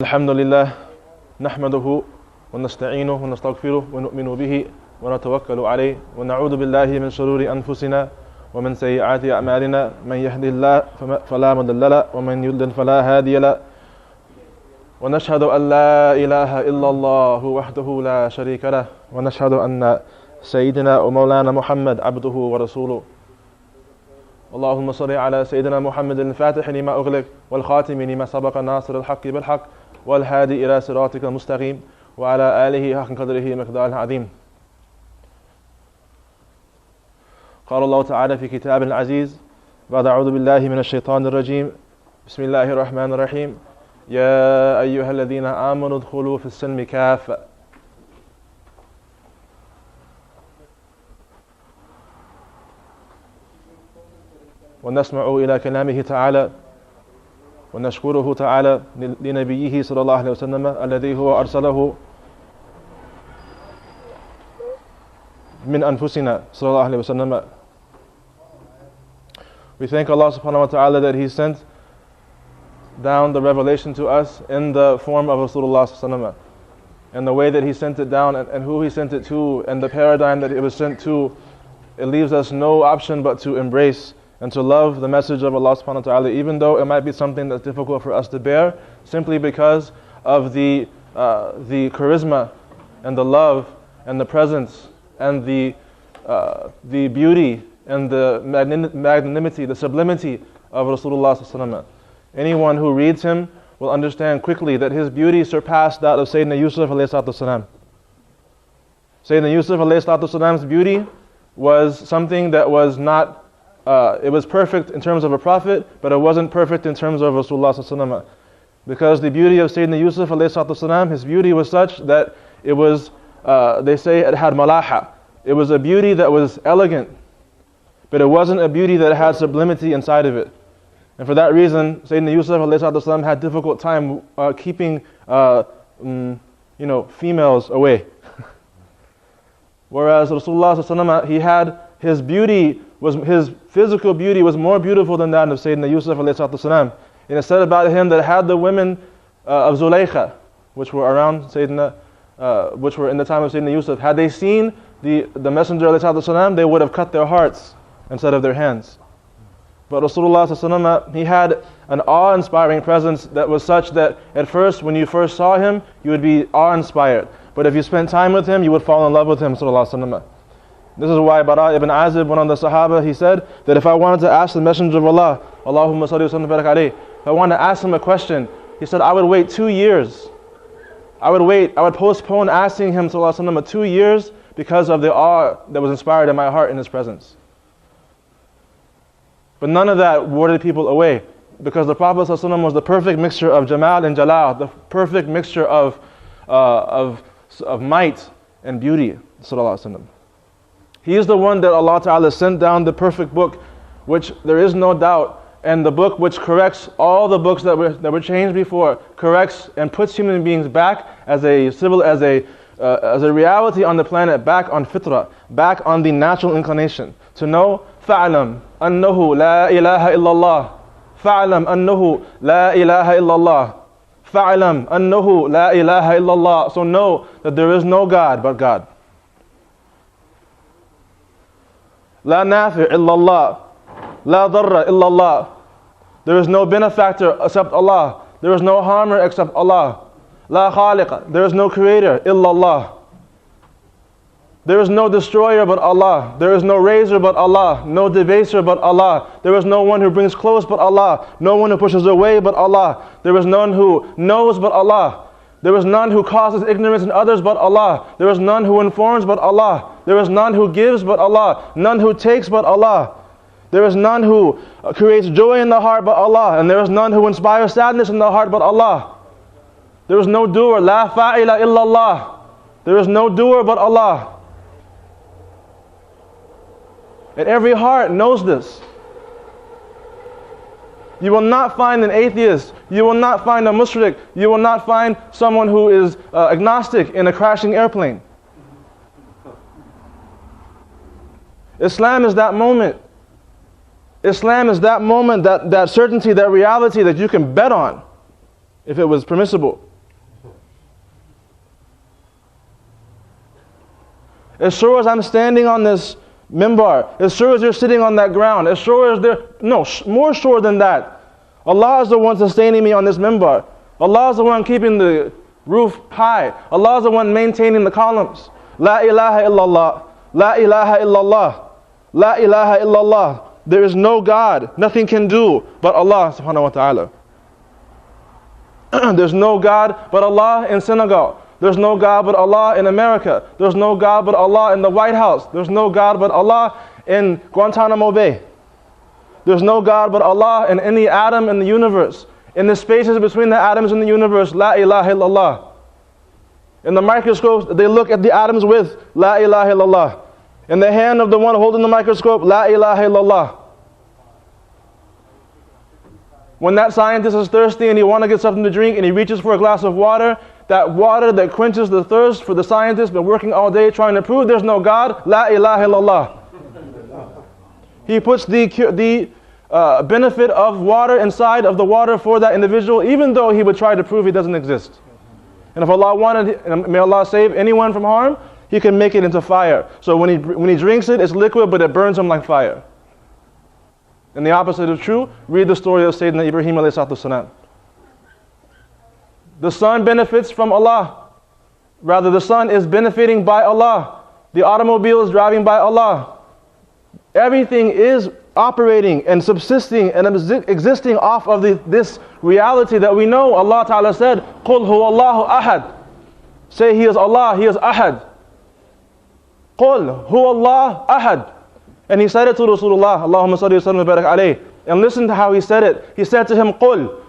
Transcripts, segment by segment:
الحمد لله نحمده ونستعينه ونستغفره ونؤمن به ونتوكل عليه ونعوذ بالله من شرور أنفسنا ومن سيئات أعمالنا من يهده الله فلا مضل له ومن يضلل فلا هادي له ونشهد أن لا إله إلا الله وحده لا شريك له ونشهد أن سيدنا ومولانا محمد عبده ورسوله اللهم صل على سيدنا محمد الفاتح لما أغلق والخاتم لما سبق ناصر الحق بالحق والهادي إلى صراطك المستقيم وعلى آله حق قدره مقدار العظيم. قال الله تعالى في كتاب العزيز بعد أعوذ بالله من الشيطان الرجيم بسم الله الرحمن الرحيم يا أيها الذين آمنوا ادخلوا في السلم كافة. ونسمع إلى كلامه تعالى ونشكره تعالى لنبيه صلى الله عليه وسلم الذي هو أرسله من أنفسنا صلى الله عليه وسلم. We thank Allah subhanahu wa ta'ala that He sent down the revelation to us in the form of Rasulullah sallallahu alaihi wasallam, and the way that He sent it down and who He sent it to and the paradigm that it was sent to. It leaves us no option but to embrace and to love the message of Allah subhanahu wa ta'ala, even though it might be something that's difficult for us to bear, simply because of the charisma and the love and the presence and the beauty and the magnanimity, the sublimity of Rasulullah sallallahu alaihi wasallam. Anyone who reads him will understand quickly that his beauty surpassed that of Sayyidina Yusuf alayhi salatu wasalam. Sayyidina Yusuf alayhi salatu wasalam's beauty was something that was not it was perfect in terms of a prophet, but it wasn't perfect in terms of Rasulullah sallallahu alaihi wasallam. Because the beauty of Sayyidina Yusuf alayhi salatu wasalam, his beauty was such that it was, they say it had malaha. It was a beauty that was elegant, but it wasn't a beauty that had sublimity inside of it. And for that reason, Sayyidina Yusuf alayhi salatu wasalam had difficult time keeping females away. Whereas Rasulullah sallallahu alaihi wasallam, he had his beauty, his physical beauty was more beautiful than that of Sayyidina Yusuf alayhi salatu wasalam. And it said about him that had the women of Zulaykha, which were around Sayyidina, which were in the time of Sayyidina Yusuf, had they seen the Messenger alayhi salatu wasalam, they would have cut their hearts instead of their hands. But Rasulullah sallallahu alaihi wasallam, he had an awe-inspiring presence that was such that at first, when you first saw him, you would be awe-inspired. But if you spent time with him, you would fall in love with him sallallahu alaihi wasallam. This is why Bara ibn Azib, one of the Sahaba, he said that if I wanted to ask the Messenger of Allah, Allahumma salli wa sallim barak alayhi, if I wanted to ask him a question, he said I would wait 2 years. I would postpone asking him sallallahu alaihi wasallam 2 years because of the awe that was inspired in my heart in his presence. But none of that warded people away, because the Prophet sallallahu alaihi wasallam was the perfect mixture of Jamal and Jalal, the perfect mixture of might and beauty sallallahu alaihi wasallam. He is the one that Allah Ta'ala sent down the perfect book, which there is no doubt, and the book which corrects all the books that were changed before, corrects and puts human beings back as a reality on the planet, back on fitra, back on the natural inclination. To know, فَعْلَمْ أَنَّهُ لَا إِلَهَ إِلَّا اللَّهِ فَعْلَمْ أَنَّهُ لَا إِلَهَ إِلَّا اللَّهِ فَعْلَمْ أَنَّهُ لَا إِلَهَ إِلَّا اللَّهِ. So know that there is no God but God. لا نافع إلا الله لا ضر إلا الله. There is no benefactor except Allah. There is no harmer except Allah. لا خالق. There is no creator إلا الله. There is no destroyer but Allah. There is no raiser but Allah. No debaser but Allah. There is no one who brings close but Allah. No one who pushes away but Allah. There is none who knows but Allah. There is none who causes ignorance in others but Allah. There is none who informs but Allah. There is none who gives but Allah. None who takes but Allah. There is none who creates joy in the heart but Allah. And there is none who inspires sadness in the heart but Allah. There is no doer. La fa'ila illallah. There is no doer but Allah. And every heart knows this. You will not find an atheist. You will not find a mushrik. You will not find someone who is agnostic in a crashing airplane. Islam is that moment. Islam is that moment, that certainty, that reality that you can bet on if it was permissible. As sure as I'm standing on this minbar, as sure as you're sitting on that ground, as sure as more sure than that, Allah is the one sustaining me on this minbar. Allah is the one keeping the roof high. Allah is the one maintaining the columns. La ilaha illallah. La ilaha illallah. La ilaha illallah. There is no God, nothing can do but Allah subhanahu wa ta'ala. There's no God but Allah in Senegal. There's no God but Allah in America. There's no God but Allah in the White House. There's no God but Allah in Guantanamo Bay. There's no God but Allah in any atom in the universe. In the spaces between the atoms in the universe, La ilaha illallah. In the microscopes, they look at the atoms with La ilaha illallah. In the hand of the one holding the microscope, La ilaha illallah. When that scientist is thirsty and he wants to get something to drink and he reaches for a glass of water, that water that quenches the thirst for the scientist been working all day trying to prove there's no God, La ilaha illallah. He puts the benefit of water inside of the water for that individual, even though he would try to prove he doesn't exist. And if Allah wanted, and may Allah save anyone from harm, He can make it into fire. So when he drinks it, it's liquid, but it burns him like fire. And the opposite is true. Read the story of Sayyidina Ibrahim alayhi salatu wasalam. The son benefits from Allah. Rather, the son is benefiting by Allah. The automobile is driving by Allah. Everything is operating and subsisting and existing off of this reality that we know. Allah Ta'ala said, قُلْ هُوَ اللَّهُ أَحَدٌ. Say He is Allah, He is Ahad. قُلْ هُوَ اللَّهُ أَحَدٌ. And He said it to Rasulullah, Allahumma salli wa sallim wa barak alayh. And listen to how He said it. He said to him, قُلْ.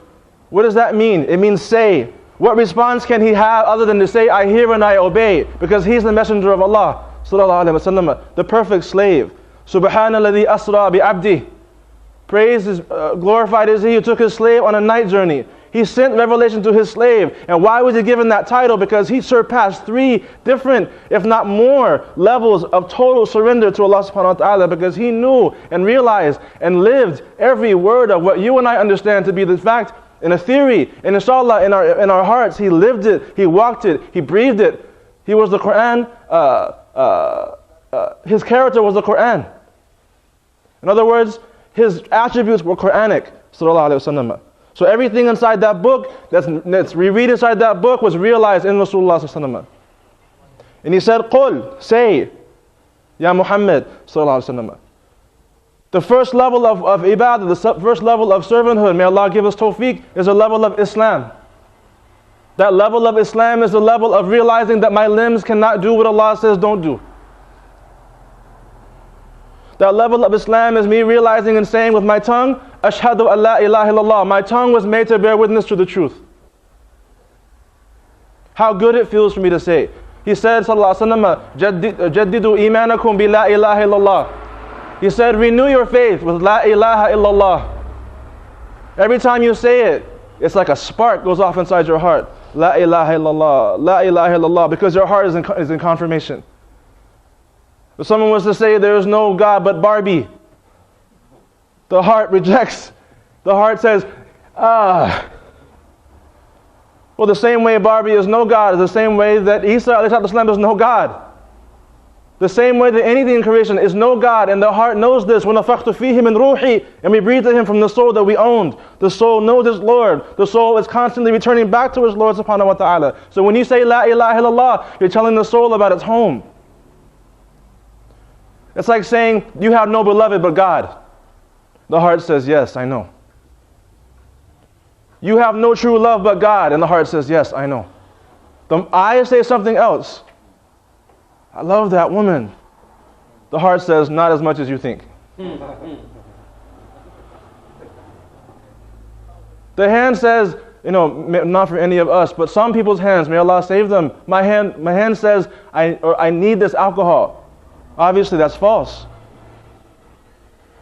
What does that mean? It means say. What response can he have other than to say, I hear and I obey? Because he's the messenger of Allah, sallallahu alayhi wa sallam, the perfect slave. Subhanalladhi asra bi abdi. Praise is glorified is He who took His slave on a night journey. He sent revelation to His slave. And why was He given that title? Because he surpassed 3 different, if not more, levels of total surrender to Allah subhanahu wa ta'ala, because he knew and realized and lived every word of what you and I understand to be the fact in a theory. And inshallah, in our hearts, he lived it, he walked it, he breathed it. He was the Quran, his character was the Quran. In other words, his attributes were Quranic, sallallahu alayhi wa sallam. So everything inside that book, that's reread inside that book, was realized in Rasulullah sallallahu alayhi wa sallam. And he said, Qul, say, Ya Muhammad, sallallahu alayhi wa sallam. The first level of ibadah, the first level of servanthood, may Allah give us tawfiq, is a level of Islam. That level of Islam is the level of realizing that my limbs cannot do what Allah says don't do. That level of Islam is me realizing and saying with my tongue, Ashhadu an la ilaha illallah. My tongue was made to bear witness to the truth. How good it feels for me to say. He said, sallallahu alaihi wasallam, Jaddidu imanakum bi la ilaha illallah. He said, renew your faith with la ilaha illallah. Every time you say it, it's like a spark goes off inside your heart. La ilaha illallah, la ilaha illallah, because your heart is in confirmation. If someone was to say there is no God but Barbie, the heart rejects. The heart says, Well, the same way Barbie is no God is the same way that Isa ﷺ is no God. The same way that anything in creation is no God, and the heart knows this. وَنَفَخْتُ فِيهِ مِنْ رُوحِي. And we breathe to Him from the soul that we owned. The soul knows its Lord. The soul is constantly returning back to its Lord subhanahu wa ta'ala. So when you say La ilaha illallah, you're telling the soul about its home. It's like saying, you have no beloved but God. The heart says, yes, I know. You have no true love but God. And the heart says, yes, I know. The eyes say something else. I love that woman. The heart says, not as much as you think. The hand says, not for any of us, but some people's hands, may Allah save them. My hand says, I need this alcohol. Obviously, that's false.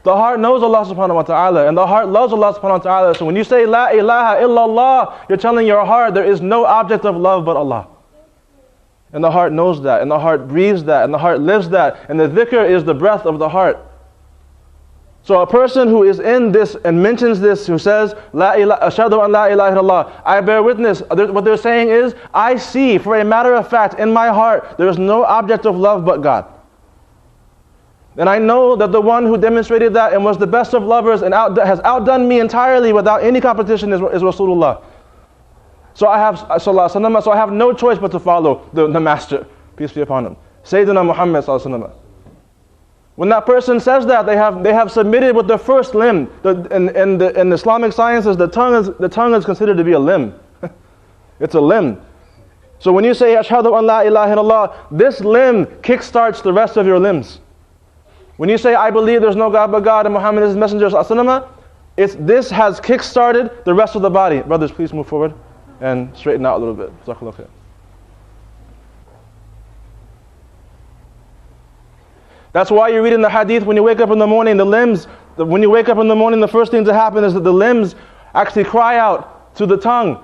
The heart knows Allah subhanahu wa ta'ala, and the heart loves Allah subhanahu wa ta'ala. So when you say La ilaha illallah, you're telling your heart there is no object of love but Allah. And the heart knows that, and the heart breathes that, and the heart lives that, and the dhikr is the breath of the heart. So a person who is in this and mentions this, who says, Ashhadu an la ilaha illallah, I bear witness, what they're saying is, I see for a matter of fact in my heart, there is no object of love but God. And I know that the one who demonstrated that and was the best of lovers and has outdone me entirely without any competition is Rasulullah. So I have no choice but to follow the Master, peace be upon him, Sayyidina Muhammad sallallahu alaihi wasallam. When that person says that, they have submitted with the first limb. In Islamic sciences, the tongue is considered to be a limb. It's a limb. So when you say Ashhadu an la ilaha illallah, this limb kickstarts the rest of your limbs. When you say I believe there's no God but God and Muhammad is his messenger, this has kickstarted the rest of the body. Brothers, please move forward and straighten out a little bit. Jazakallah khair. That's why you read in the hadith, when you wake up in the morning, the first thing to happen is that the limbs actually cry out to the tongue.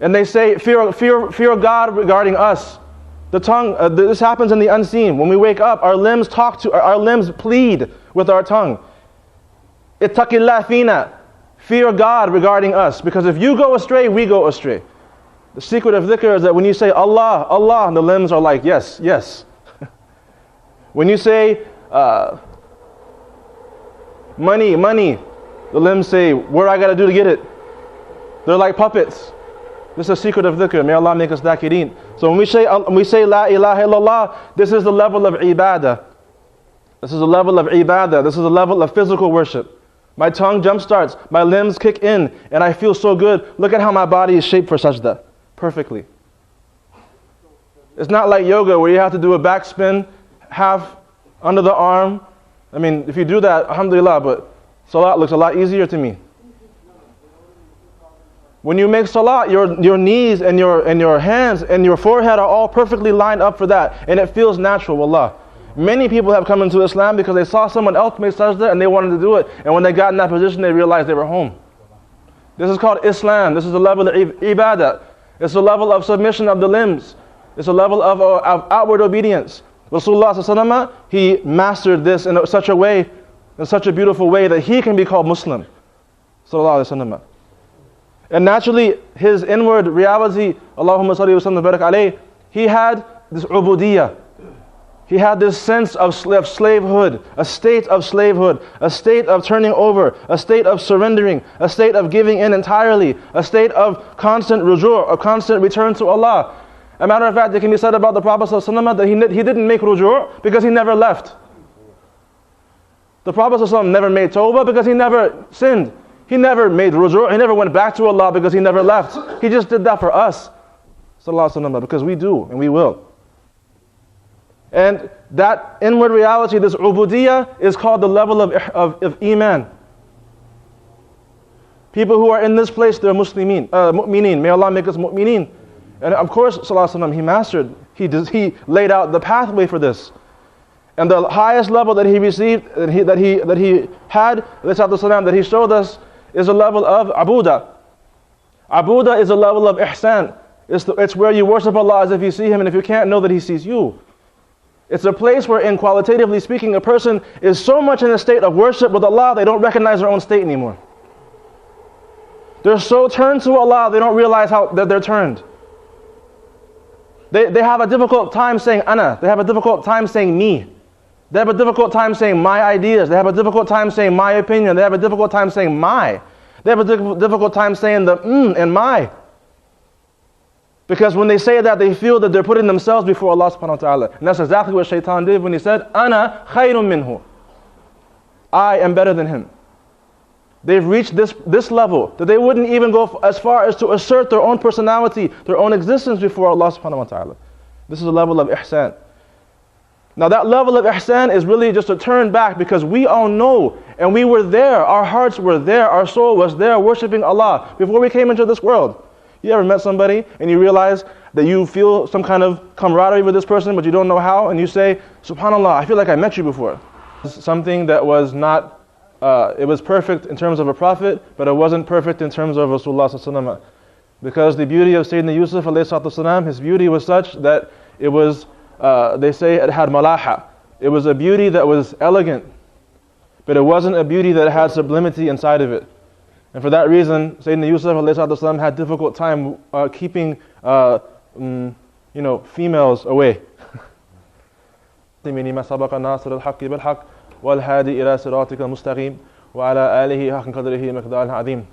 And they say, fear God regarding us. The tongue, this happens in the unseen. When we wake up, our limbs plead with our tongue. Ittaqillah fina. Fear God regarding us. Because if you go astray, we go astray. The secret of dhikr is that when you say Allah, Allah, the limbs are like, yes, yes. When you say money, money, the limbs say, what do I got to do to get it? They're like puppets. This is a secret of dhikr. May Allah make us dhakireen. So when we say la ilaha illallah, this is the level of ibadah. This is a level of ibadah. This is a level of physical worship. My tongue jump starts, my limbs kick in, and I feel so good. Look at how my body is shaped for sajda. Perfectly. It's not like yoga where you have to do a backspin, half under the arm. I mean, if you do that, alhamdulillah, but salat looks a lot easier to me. When you make salat, your knees and your hands and your forehead are all perfectly lined up for that, and it feels natural, wallah. Many people have come into Islam because they saw someone else make sajda and they wanted to do it, and when they got in that position, they realized they were home. This is called Islam. This is a level of ibadah. It's a level of submission of the limbs. It's a level of outward obedience. Rasulullah sallallahu alaihi wasallam, he mastered this in such a way, in such a beautiful way that he can be called Muslim. Sallallahu alaihi wasallam. And naturally, his inward reality, Allahumma salli wa sallam barak alayh, he had this ubudiyah. He had this sense of slavehood, a state of slavehood, a state of turning over, a state of surrendering, a state of giving in entirely, a state of constant ruju', a constant return to Allah. As a matter of fact, it can be said about the Prophet ﷺ that he didn't make ruju' because he never left. The Prophet ﷺ never made tawbah because he never sinned. He never made ruju', he never went back to Allah because he never left. He just did that for us, because we do and we will. And that inward reality, this ubudiyah, is called the level of iman. People who are in this place, they're mu'mineen. May Allah make us mu'mineen. And of course, he mastered, he laid out the pathway for this. And the highest level that he received, that he had, that he showed us, is a level of abuda. Abuda is a level of ihsan. It's where you worship Allah as if you see Him, and if you can't, know that He sees you. It's a place where, in qualitatively speaking, a person is so much in a state of worship with Allah, they don't recognize their own state anymore. They're so turned to Allah, they don't realize that they're turned. They have a difficult time saying ana. They have a difficult time saying me. They have a difficult time saying my ideas. They have a difficult time saying my opinion. They have a difficult time saying my. They have a difficult time saying the and my. Because when they say that, they feel that they're putting themselves before Allah subhanahu wa ta'ala. And that's exactly what Shaitan did when he said, Ana khayrun minhu. I am better than him. They've reached this level that they wouldn't even go as far as to assert their own personality, their own existence before Allah subhanahu wa ta'ala. This is a level of ihsan. Now that level of ihsan is really just a turn back, because we all know, and we were there, our hearts were there, our soul was there worshiping Allah before we came into this world. You ever met somebody and you realize that you feel some kind of camaraderie with this person, but you don't know how, and you say, SubhanAllah, I feel like I met you before. Something that was not, it was perfect in terms of a prophet, but it wasn't perfect in terms of Rasulullah sallallahu alaihi wasallam. Because the beauty of Sayyidina Yusuf alayhi salatu wasalam, his beauty was such that it was, they say it had malaha. It was a beauty that was elegant. but it wasn't a beauty that had sublimity inside of it. And for that reason, Sayyidina Yusuf ﷺ had difficult time keeping females away. ما سبق ناصر الحق بالحق والهادي إلى صراطك المستقيم وعلى آله حق قدره مقدار العظيم.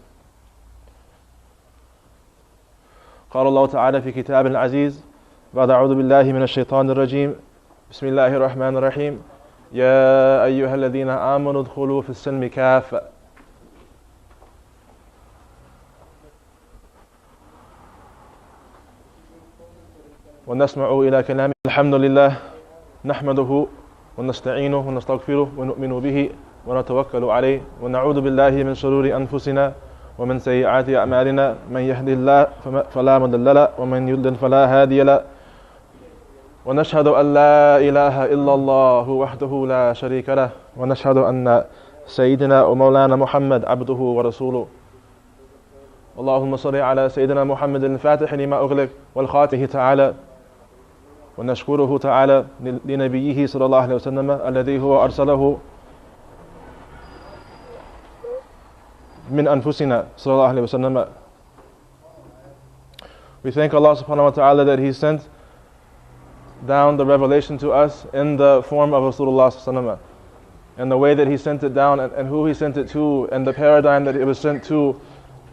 قال الله تعالى في كتاب العزيز بعد أعوذ بالله من الشيطان الرجيم بسم الله الرحمن الرحيم يا أيها الذين آمنوا ادخلوا في السلم كافة. ونسمع إلى كلام الحمد لله نحمده ونستعينه ونستغفره ونؤمن به ونتوكل عليه ونعوذ بالله من شرور أنفسنا ومن سيئات أعمالنا من يهده الله فلا مضل له ومن يضلل فلا هادي له ونشهد أن لا إله إلا الله وحده لا شريك له ونشهد أن سيدنا ومولانا محمد عبده ورسوله. اللهم صل على سيدنا محمد الفاتح لما أغلق والخاتم تعالى ونشكره تعالى لنبيه صلى الله عليه وسلم الذي هو أرسله من أنفسنا صلى الله عليه وسلم. We thank Allah subhanahu wa ta'ala that He sent down the revelation to us in the form of Rasulullah sallallahu alaihi wasallam, and the way that He sent it down and who He sent it to and the paradigm that it was sent to.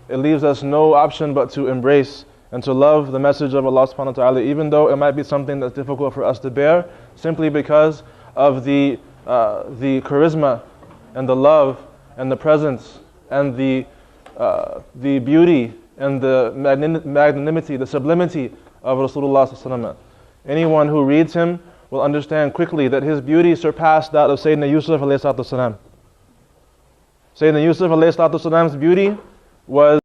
It leaves us no option but to embrace and to love the message of Allah subhanahu wa ta'ala, even though it might be something that's difficult for us to bear, simply because of the charisma and the love and the presence and the beauty and the magnanimity, the sublimity of Rasulullah sallallahu alaihi wasallam. Anyone who reads him will understand quickly that his beauty surpassed that of Sayyidina Yusuf alayhi salatu wasalam. Sayyidina Yusuf alayhi salatu wasalam's beauty was